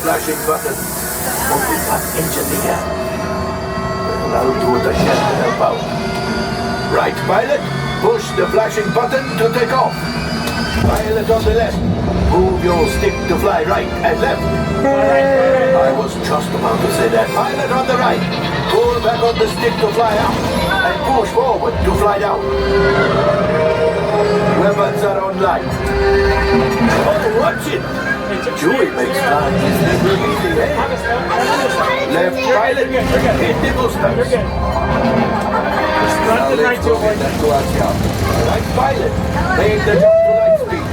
flashing button. Only one engineer. Well, I'll do what I can to help out. Right, pilot. Push the flashing button to take off. Pilot on the left. Move your stick to fly right and left. I was just about to say that. Pilot on the right. Pull back on the stick to fly out. And push forward to fly down. Weapons are online. Oh, watch it! Chewie makes flying super easy, eh? Left pilot, hit the boosters. Now let's go in that galaxia. Right pilot, make the jump to light speed.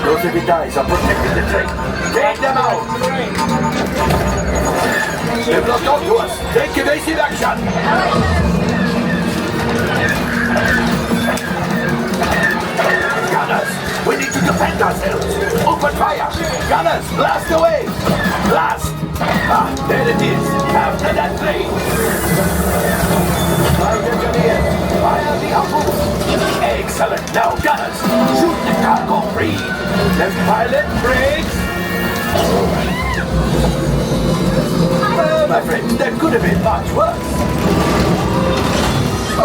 Those heavy dies are protecting the train. Take them out! They've blocked onto us. Take evasive action! Gunners! We need to defend ourselves! Open fire! Gunners, blast away! Blast! Ah, there it is! After that train! Flight engineers, fire the harpoon! Excellent! Now, gunners, shoot the cargo free! Left pilot, brakes! Well, my friends, that could have been much worse.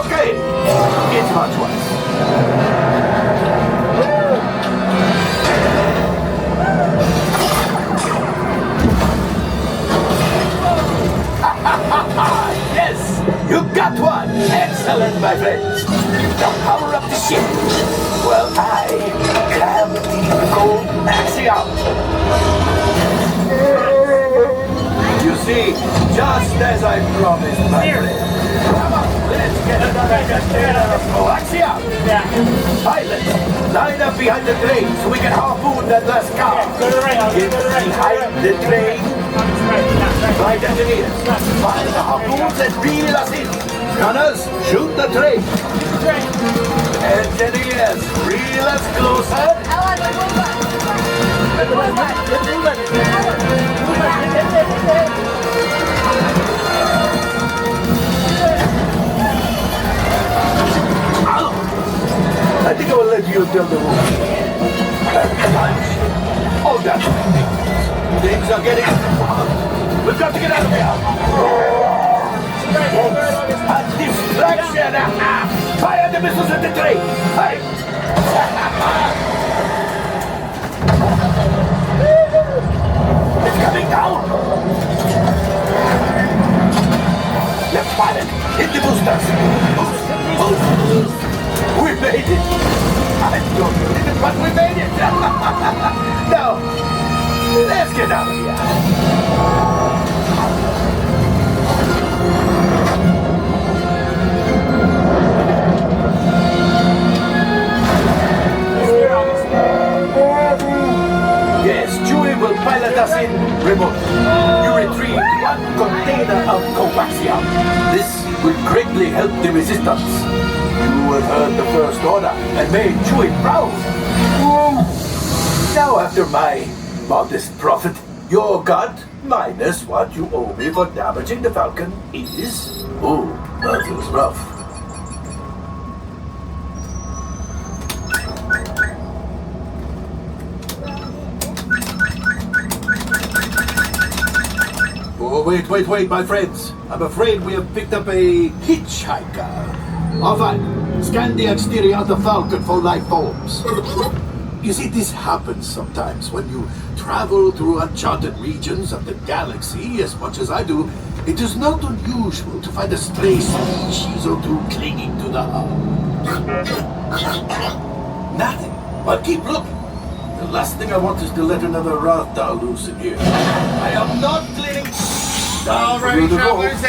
Okay, it's much worse. Yes, you got one! Excellent, my friends. Now power up the ship. Well, I climb the galaxia. You see, just as I promised, my friend. Come on, let's get another container of galaxia. Pilot, line up behind the train so we can harpoon that last car. Get behind the train. Flight engineers, fire the harpoons and reel us in. Gunners, shoot the train. Engineers, reel us closer. I think I will let you tell the rules. Oh, that's right. Things are getting... We've got to get out of here. A distraction! Fire the missiles at the train! Hurry! It's coming down! Left pilot, hit the boosters! Boost! We made it! I don't believe it, but we made it! Now, let's get out of here! Yes, Chewie will pilot us in remote. You retrieve one container of galaxia. This will greatly help the resistance. You have heard the First Order and made Chewie proud. Now, after my modest profit, your god, minus what you owe me for damaging the Falcon, is... Oh, that was rough. Oh, wait, my friends. I'm afraid we have picked up a hitchhiker. Enfin, scan the exterior of the Falcon for life forms. You see, this happens sometimes when you travel through uncharted regions of the galaxy as much as I do. It is not unusual to find a stray species or two clinging to the hull. Nothing, but keep looking. The last thing I want is to let another Ratha loose in here. I am not cleaning... Alright, travelers,